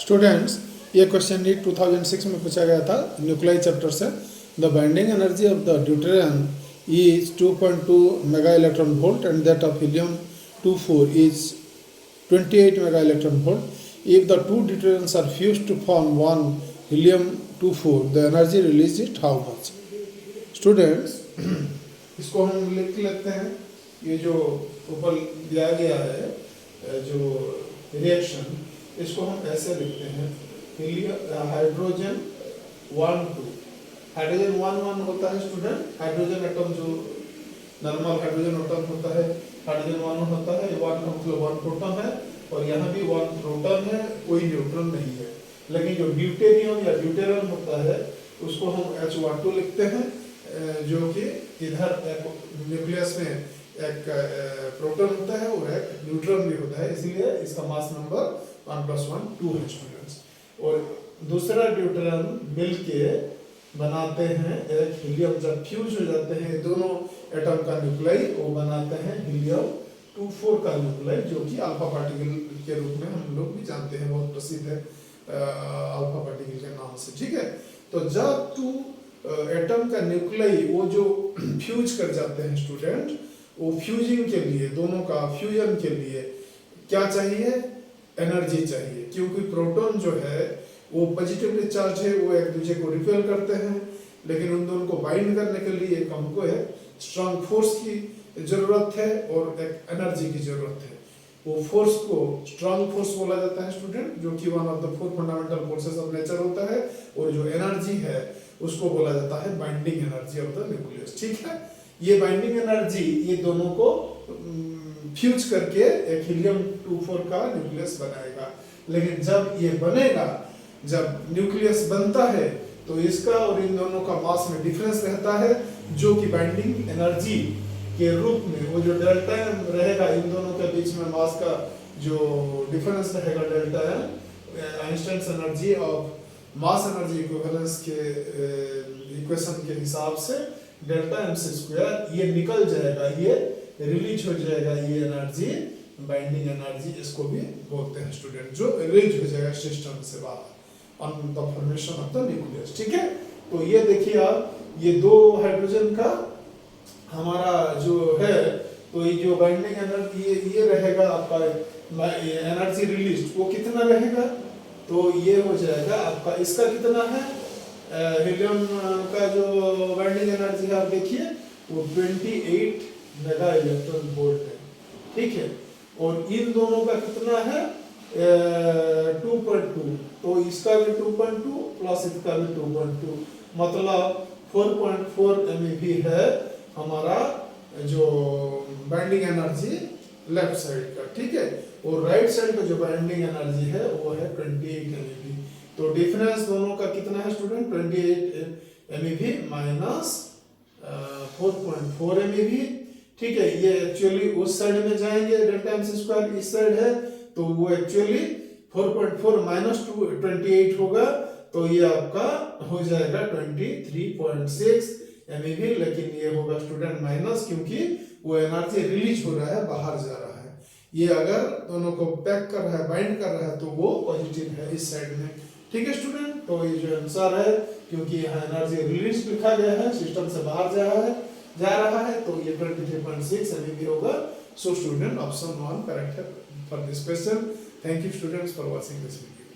Students, ये question NEET 2006 में पूछा गया था न्यूक्लियाई चैप्टर से। The binding energy of the deuterium is 2.2 mega electron volt and that of helium 24 is 28 mega electron volt. If the two deuteriums are fused to form one helium 24, the energy released is how much? Students, इसको हम लिख लेते हैं। ये जो ऊपर दिया गया है जो रिएक्शन, इसको हम ऐसे लिखते हैं। हाइड्रोजन 1 2 हाइड्रोजन 1 होता है स्टूडेंट। हाइड्रोजन एटम जो नॉर्मल हाइड्रोजन एटम होता है, हाइड्रोजन 1 होता है। 1 का मतलब 1 प्रोटॉन है और यहाँ भी 1 प्रोटॉन है, कोई न्यूट्रॉन नहीं है। लेकिन जो ड्यूटेरियम या ड्यूटेरियम होता है उसको हम H12 लिखते हैं, जो कि इधर न्यूक्लियस में एक प्रोटॉन होता है और एक न्यूट्रॉन भी होता है, इसलिए इसका मास नंबर 1 + 1 2 है स्टूडेंट्स। और दूसरा ड्यूटेरियम मिलके बनाते हैं एक हीलियम। जब फ्यूज हो जाते हैं दोनों एटम का न्यूक्लियाई, वो बनाते हैं हीलियम 24 का न्यूक्लियाई, जो कि अल्फा पार्टिकल के रूप में हम लोग भी जानते हैं, बहुत प्रसिद्ध है अल्फा पार्टिकल के नाम से। ठीक है, तो जब टू एटम का न्यूक्लियाई वो जो फ्यूज कर जाते हैं स्टूडेंट, वो फ्यूजिंग के लिए, दोनों का फ्यूजन के लिए क्या चाहिए? एनर्जी चाहिए, क्योंकि प्रोटॉन जो है वो पॉजिटिवली चार्ज है, वो एक दूसरे को रिपेल करते हैं। लेकिन उन दोनों को बाइंड करने के लिए एक हमको है स्ट्रॉन्ग फोर्स की जरूरत है और एक एनर्जी की जरूरत है। वो फोर्स को स्ट्रॉन्ग फोर्स बोला जाता है स्टूडेंट, जो कि 1 of the 4 fundamental forces of nature होता है। और जो एनर्जी है उसको बोला जाता है binding energy of the nucleus. ठीक है, ये बाइंडिंग एनर्जी ये दोनों को फ्यूज करके एक हीलियम 24 का न्यूक्लियस बनाएगा। लेकिन जब ये बनेगा, जब न्यूक्लियस बनता है, तो इसका और इन दोनों का मास में डिफरेंस रहता है, जो कि बाइंडिंग एनर्जी के रूप में वो जो डेल्टा एम रहेगा, इन दोनों के बीच में मास का जो डिफरेंस रहेगा delta M, Einstein's energy of mass energy equivalence के इक्वेशन के हिसाब से डेल्टा एम से स्क्वायर ये निकल जाएगा, ये रिलीज हो जाएगा। ये एनर्जी बाइंडिंग एनर्जी इसको भी बोलते हैं स्टूडेंट, जो रिलीज हो जाएगा सिस्टम से बाहर on the formation of the nucleus. ठीक है, तो ये देखिए आप, ये 2 हाइड्रोजन का हमारा जो है, तो ये जो बाइंडिंग एनर्जी ये रहेगा आपका एनर्जी रिलीज, वो कितना रहेगा? तो ये हो जाएगा आपका, इसका कितना है हीलियम का जो बाइंडिंग एनर्जी है, आप देखिए वो 28 मेगा इलेक्ट्रॉन वोल्ट है। ठीक है, और इन दोनों का कितना है 2.2, तो इसका भी 2.2 प्लस इसका भी 2.2, मतलब 4.4 MeV है हमारा जो बाइंडिंग एनर्जी लेफ्ट साइड का। ठीक है, और राइट साइड का जो बाइंडिंग एनर्जी है वो है 28 MeV। तो डिफरेंस दोनों का कितना है स्टूडेंट? 28 MeV minus 4.4 MeV। ठीक है, ये एक्चुअली उस साइड में जाएंगे, डेल्टा एम सी स्क्वायर इस साइड है, तो वो एक्चुअली 4.4 माइनस 28 होगा, तो ये आपका हो जाएगा 23.6 MeV। लेकिन ये होगा स्टूडेंट माइनस, क्योंकि वो एनर्जी रिलीज हो रहा है, बाहर जा रहा है। ये अगर दोनों को पैक कर रहा है, बाइंड कर रहा है, तो वो पॉजिटिव है इस साइड में। ठीक है स्टूडेंट, तो ये जो आंसर है, क्योंकि यहाँ एनर्जी रिलीज लिखा गया है, सिस्टम से बाहर जा रहा है, तो ये 23.6 MeV होगा। सो स्टूडेंट ऑप्शन 1 करेक्ट है for this question. Thank you students for watching this video.